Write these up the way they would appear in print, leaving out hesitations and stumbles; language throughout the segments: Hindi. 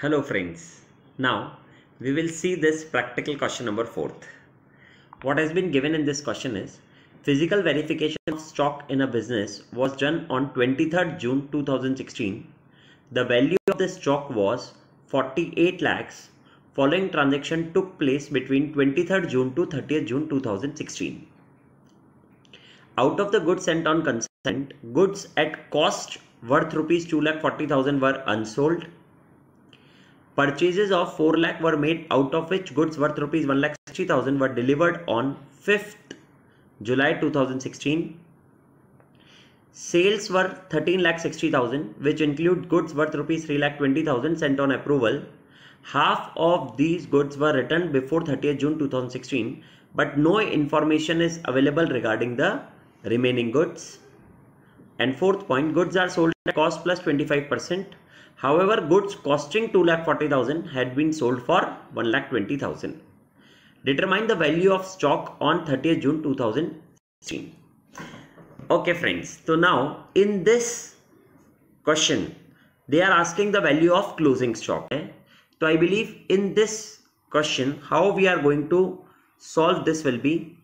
Hello friends. Now we will see this practical question number 4th. What has been given in this question is physical verification of stock in a business was done on 23rd June 2016. The value of the stock was 48 lakhs. Following transaction took place between 23rd June to 30th June 2016. Out of the goods sent on consignment, goods at cost worth rupees 2,40,000 were unsold. Purchases of 4 lakh were made, out of which goods worth rupees 1,60,000 were delivered on 5th July 2016. Sales were 13,60,000, which include goods worth rupees 3,20,000 sent on approval. Half of these goods were returned before 30th June 2016, but no information is available regarding the remaining goods. And fourth point, goods are sold at cost plus 25%. However, goods costing 2,40,000 had been sold for 1,20,000. Determine the value of stock on 30th June 2016. Okay friends, so now in this question, they are asking the value of closing stock. So I believe in this question, how we are going to solve this will be,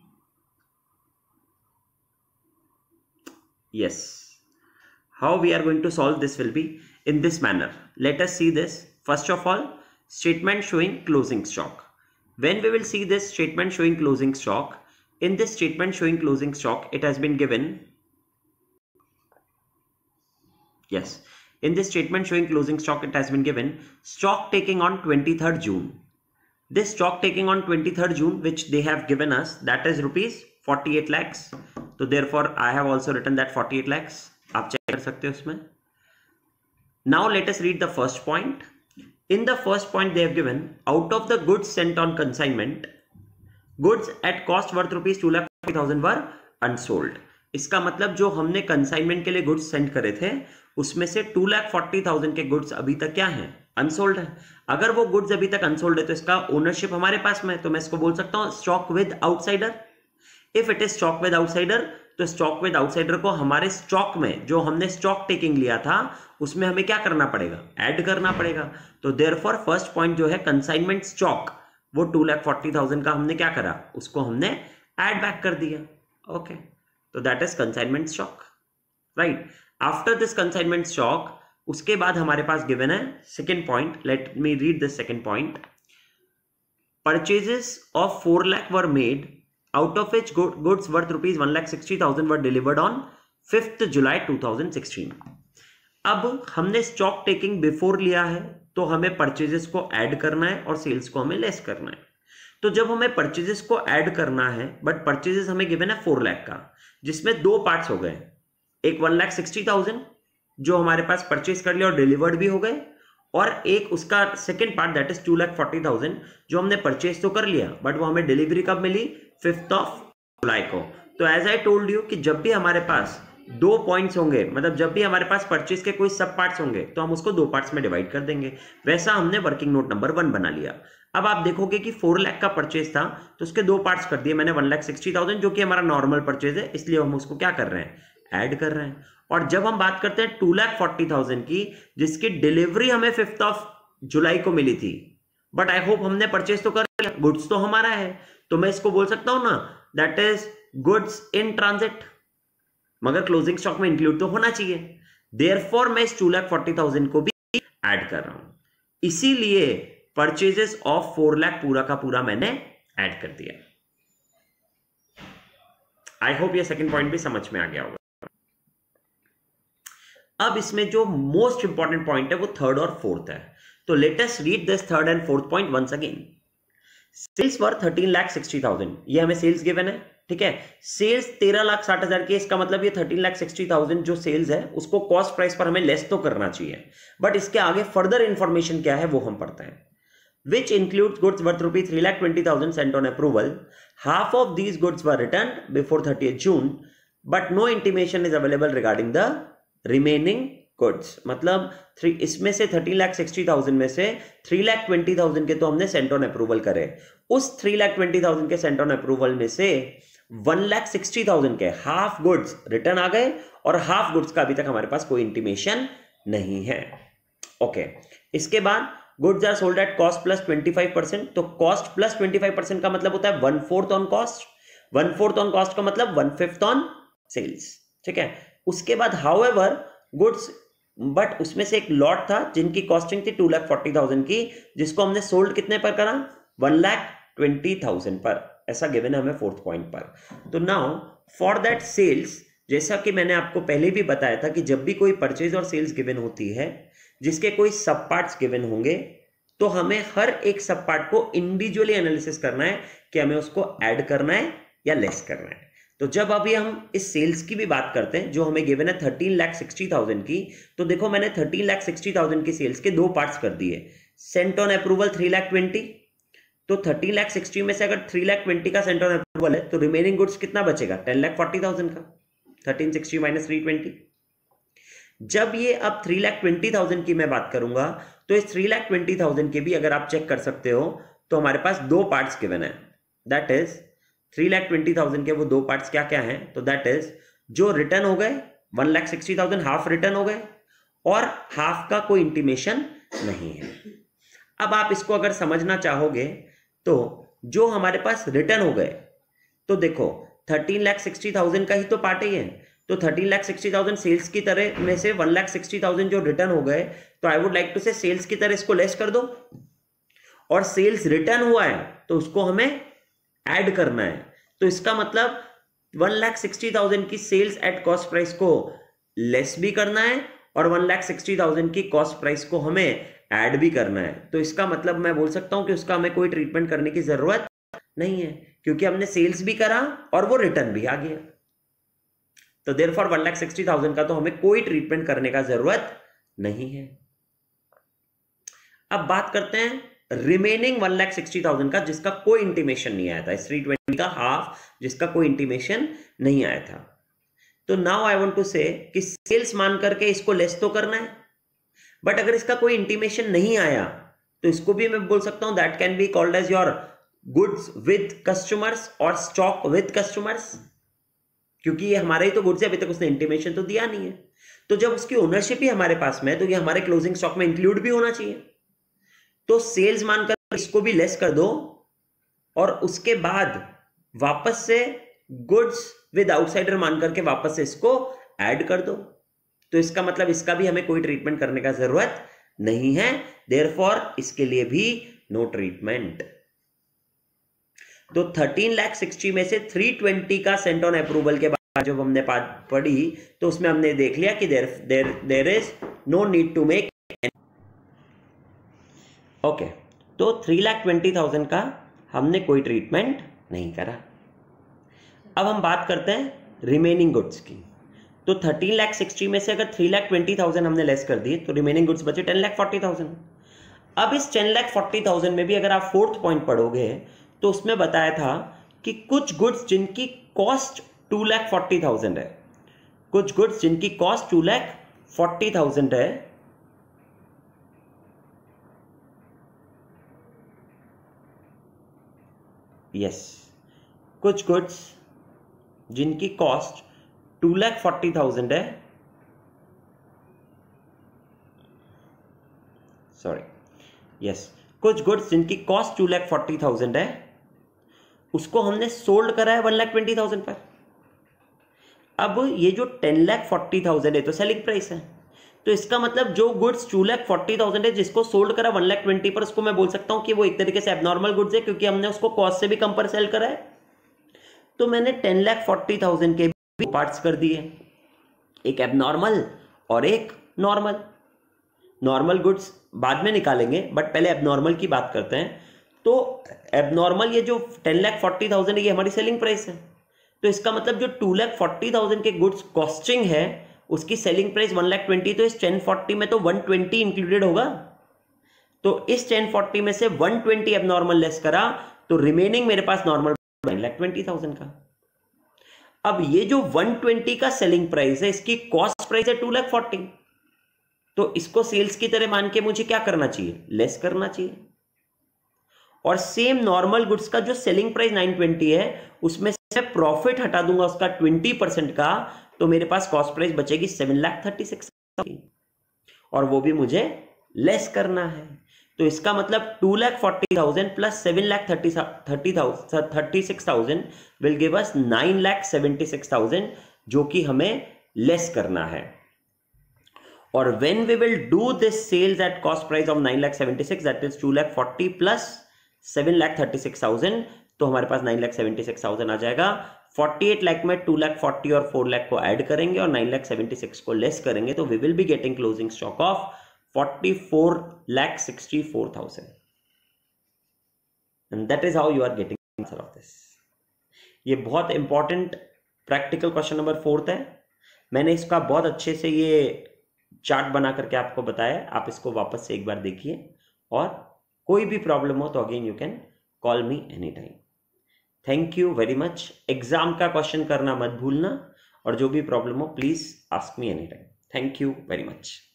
how we are going to solve this will be in this manner. Let us see this. First of all, statement showing closing stock. When we will see this statement showing closing stock, in this statement showing closing stock, it has been given. Yes, in this statement showing closing stock, it has been given stock taking on 23rd June. This stock taking on 23rd June, which they have given us, that is rupees 48 lakhs. So therefore, I have also written that 48 lakhs. आप check कर सकते हो उसमें. Now let us read the first point. In the first point they have given, out of the goods sent on consignment, goods at cost worth rupees 2,40,000 were unsold. इसका मतलब जो हमने कंसाइनमेंट के लिए गुड्स सेंड करे थे उसमें से 2,40,000 के गुड्स अभी तक क्या हैं, अनसोल्ड है. अगर वो गुड्स अभी तक अनसोल्ड है तो इसका ओनरशिप हमारे पास में है, तो मैं इसको बोल सकता हूं stock with outsider. If it is stock with outsider, तो स्टॉक विद आउटसाइडर को हमारे स्टॉक में जो हमने स्टॉक टेकिंग लिया था उसमें हमें क्या करना पड़ेगा, ऐड करना पड़ेगा. तो देयरफॉर फर्स्ट पॉइंट जो है कंसाइनमेंट स्टॉक, वो 2,40,000 का हमने क्या करा, उसको हमने ऐड बैक कर दिया. ओके, तो that is consignment stock, right. After this consignment stock, उसके बाद हमारे पास गिवन है second point. Let me read this second point. Purchases of 4 lakh were made, out of which goods worth rupees 1,60,000 were delivered on 5th July 2016. अब हमने स्टॉक टेकिंग बिफोर लिया है तो हमें परचेजेस को ऐड करना है और सेल्स को हमें लेस करना है. तो जब हमें परचेजेस को ऐड करना है, बट परचेजेस हमें गिवन है 4 लाख का, जिसमें दो पार्ट्स हो गए. एक 1,60,000 जो हमारे पास परचेज कर लिया और डिलीवर्ड भी हो गए, और एक उसका सेकेंड पार्ट दैट इज 2,40,000 जो हमने परचेज तो कर लिया बट वो हमें डिलीवरी कब मिली, 5th जुलाई को. तो एज आई टोल्ड यू कि जब भी हमारे पास दो पॉइंट्स होंगे, मतलब जब भी हमारे पास परचेज के कोई सब पार्ट्स होंगे तो हम उसको दो पार्ट्स में डिवाइड कर देंगे. वैसा हमने वर्किंग नोट नंबर 1 बना लिया. अब आप देखोगे कि 4 लाख का परचेज था तो उसके दो पार्ट्स कर दिए मैंने. 1,60,000 जो कि हमारा नॉर्मल परचेज है, इसलिए हम उसको क्या कर रहे हैं, ऐड कर रहे हैं. और जब हम बात करते हैं 2,40,000 की, जिसकी डिलीवरी हमें 5th जुलाई को मिली थी, बट आई होप हमने परचेज तो कर लिया, गुड्स तो हमारा है, तो मैं इसको बोल सकता हूं ना that is goods in transit, मगर क्लोजिंग स्टॉक में इंक्लूड तो होना चाहिए. देयरफॉर मैं इस 2,40,000 को भी ऐड कर रहा हूं. इसीलिए परचेजेस ऑफ 4 लाख पूरा का पूरा मैंने ऐड कर दिया. आई होप ये सेकंड पॉइंट भी समझ में आ गया होगा. अब इसमें जो मोस्ट इंपॉर्टेंट पॉइंट है वो थर्ड और फोर्थ है. तो let us read this third and fourth point once again. Sales were 13,60,000, ये हमें सेल्स गिवन है, ठीक है. सेल्स 13,60,000 की, इसका मतलब ये 13,60,000 जो सेल्स है उसको कॉस्ट प्राइस पर हमें लेस तो करना चाहिए, बट इसके आगे फर्दर इंफॉर्मेशन क्या है वो हम पढ़ते हैं. which includes goods worth rupees 3,20,000 sent on approval. Half of these goods were returned before 30th June, but no intimation is available regarding the remaining goods. मतलब इसमें से 13,60,000 में से 3,20,000 के तो हमने सेंट ऑन अप्रूवल करे. उस 3,20,000 के सेंट ऑन अप्रूवल में से 1,60,000 के हाफ गुड्स रिटर्न आ गए और हाफ गुड्स का अभी तक हमारे पास कोई इंटीमेशन नहीं है. ओके, इसके बाद goods are sold at cost plus 25%, तो कॉस्ट प्लस 25% का मतलब होता है 1/4 ऑन कॉस्ट, 1/4 ऑन कॉस्ट का मतलब 1/5 ऑन सेल्स, ठीक है। उसके बाद हाउएवर गुड्स, बट उसमें से एक लॉट था जिनकी कॉस्टिंग थी 2,40,000 की, जिसको हमने सोल्ड कितने पर करा, 1,20,000 पर, ऐसा गिवन है हमें फोर्थ पॉइंट पर। तो नाउ फॉर दैट सेल्स, जैसा कि मैंने आपको पहले भी बताया था कि जब भी कोई परचेज और सेल्स गिवन होती है जिसके कोई सब पार्ट्स गिवन होंगे, तो हमें हर एक सब पार्ट को इंडिविजुअली एनालिसिस करना है कि हमें उसको ऐड करना है या लेस करना है। तो जब अभी हम इस सेल्स की भी बात करते हैं जो हमें गिवन है 13,60,000 की, तो देखो मैंने 13,60,000 की सेल्स के दो पार्ट्स कर दिए। सेंट ऑन अप्रूवल 3,20,000, तो 13,60,000 में से अगर 3,20,000 का सेंट ऑन अप्रूवल है तो रिमेनिंग गुड्स कितना बचेगा, 10,40,000 का, 1360 माइनस 320। जब ये अब 3,20,000 की मैं बात करूंगा तो इस 3,20,000 के भी अगर आप चेक कर सकते हो तो हमारे पास दो पार्ट्स गिवन है, दैट इज 3,20,000 के वो दो पार्ट्स क्या क्या हैं, तो दैट इज जो रिटर्न हो गए 1,60,000 हाफ रिटर्न हो गए और हाफ का कोई इंटीमेशन नहीं है। अब आप इसको अगर समझना चाहोगे तो जो हमारे पास रिटर्न हो गए, तो देखो 13,60,000 का ही तो पार्ट ही है, तो 13,60,000 सेल्स की तरह में से 1,60,000 जो रिटर्न हो गए, तो आई वुड लाइक टू से सेल्स की तरह इसको लेस कर दो, और सेल्स रिटर्न हुआ है तो उसको हमें ऐड करना है। तो इसका मतलब 1,60,000 की सेल्स एट कॉस्ट प्राइस को लेस भी करना है और 1,60,000 की कॉस्ट प्राइस को हमें ऐड भी करना है। तो इसका मतलब मैं बोल सकता हूं कि उसका हमें कोई ट्रीटमेंट करने की जरूरत नहीं है, क्योंकि हमने सेल्स भी करा और वो रिटर्न भी आ गया। तो देयरफॉर 1,60,000 का तो हमें कोई ट्रीटमेंट करने का जरूरत नहीं है। अब बात करते हैं रिमेनिंग 1,60,000 का जिसका कोई इंटीमेशन नहीं आया था, 320 का हाफ जिसका कोई इंटीमेशन नहीं आया था। तो नाउ आई वांट टू से कि सेल्स मान करके इसको लेस तो करना है, बट अगर इसका कोई इंटीमेशन नहीं आया तो इसको भी मैं बोल सकता हूं that can be called as your goods with customers और स्टॉक विद कस्टमर्स, क्योंकि ये हमारे ही तो गुड्स है, अभी तक उसने इंटीमेशन तो दिया नहीं है। तो जब उसकी ओनरशिप ही हमारे पास में है तो ये हमारे क्लोजिंग स्टॉक में इंक्लूड भी होना चाहिए। तो सेल्स मानकर इसको भी लेस कर दो और उसके बाद वापस से गुड्स विद आउटसाइडर मान करके वापस से इसको ऐड कर दो। तो इसका मतलब इसका भी हमें कोई ट्रीटमेंट करने का जरूरत नहीं है, देयरफॉर इसके लिए भी नो ट्रीटमेंट। तो 13,60,000 में से 320 का सेंट ऑन अप्रूवल के बाद जब हमने पढ़ी तो उसमें हमने देख लिया कि there is no need to make okay. तो 3,20,000 का हमने कोई ट्रीटमेंट नहीं करा। अब हम बात करते हैं रिमेनिंग गुड्स की। तो 13,60,000 में से अगर 3,20,000 हमने लेस कर दिए तो रिमेनिंग गुड्स बचे 10,40,000। अब इस 10,40,000 में भी अगर आप फोर्थ पॉइंट पढ़ोगे तो उसमें बताया था कि कुछ गुड्स जिनकी कॉस्ट 2,40,000 है, कुछ गुड्स जिनकी कॉस्ट 2,40,000 है, यस, कुछ गुड्स जिनकी कॉस्ट 2,40,000 है, सॉरी, यस, कुछ गुड्स जिनकी कॉस्ट 2,40,000 है उसको हमने सोल्ड करा है 1,20,000 पर। अब ये जो 10,40,000 है तो सेलिंग प्राइस है, तो इसका मतलब जो गुड्स 2,40,000 है जिसको सोल्ड करा 1,20,000 पर, उसको मैं बोल सकता हूं कि वो एक तरीके से एबनॉर्मल गुड्स है क्योंकि हमने उसको कॉस्ट से भी कम पर सेल करा है। तो मैंने 10,40,000 के भी पार्ट्स कर दिए, एक एबनॉर्मल और एक नॉर्मल। नॉर्मल गुड्स बाद में निकालेंगे बट पहले एबनॉर्मल की बात करते हैं। तो एबनॉर्मल ये जो 10,40,000 है ये हमारी सेलिंग प्राइस है, तो इसका मतलब जो 2,40,000 के गुड्स कॉस्टिंग है उसकी सेलिंग प्राइस 1,20,000, तो इस 1040 में तो 120 इंक्लूडेड होगा। तो इस 1040 में से 120 एबनॉर्मल लेस करा तो रिमेनिंग मेरे पास नॉर्मल 1,20,000 का। अब ये जो 120 का सेलिंग प्राइस है इसकी कॉस्ट प्राइस है 2,40,000, तो इसको सेल्स की तरह मान के मुझे क्या करना चाहिए, लेस करना चाहिए। और सेम नॉर्मल गुड्स का जो सेलिंग प्राइस 920 है उसमें से प्रॉफिट हटा दूंगा उसका 20% का, तो मेरे पास कॉस्ट प्राइस बचेगी 7,36,000 और वो भी मुझे लेस करना है। तो इसका मतलब 2,40,000 प्लस 7,36,000 विल गिव अस 9,76,000, जो कि हमें लेस करना है। और when we will do this sales at cost price of 9,76,000, that is 2,40,000 plus 7,36,000, तो हमारे पास 9,76,000 आ जाएगा। 48 लाख में 2,40,000 और 4 लाख को ऐड करेंगे और 9,76,000 को लेस करेंगे, तो we will be getting closing stock of 44,64,000, and that is how you are getting answer of this. ये बहुत इंपॉर्टेंट प्रैक्टिकल क्वेश्चन नंबर 4 है। मैंने इसका बहुत अच्छे से ये चार्ट बना करके आपको बताया, आप इसको वापस से एक बार देखिए, और कोई भी प्रॉब्लम हो तो again you can call me any time. Thank you very much. Exam का क्वेश्चन करना मत भूलना, और जो भी प्रॉब्लम हो please ask me any time. Thank you very much.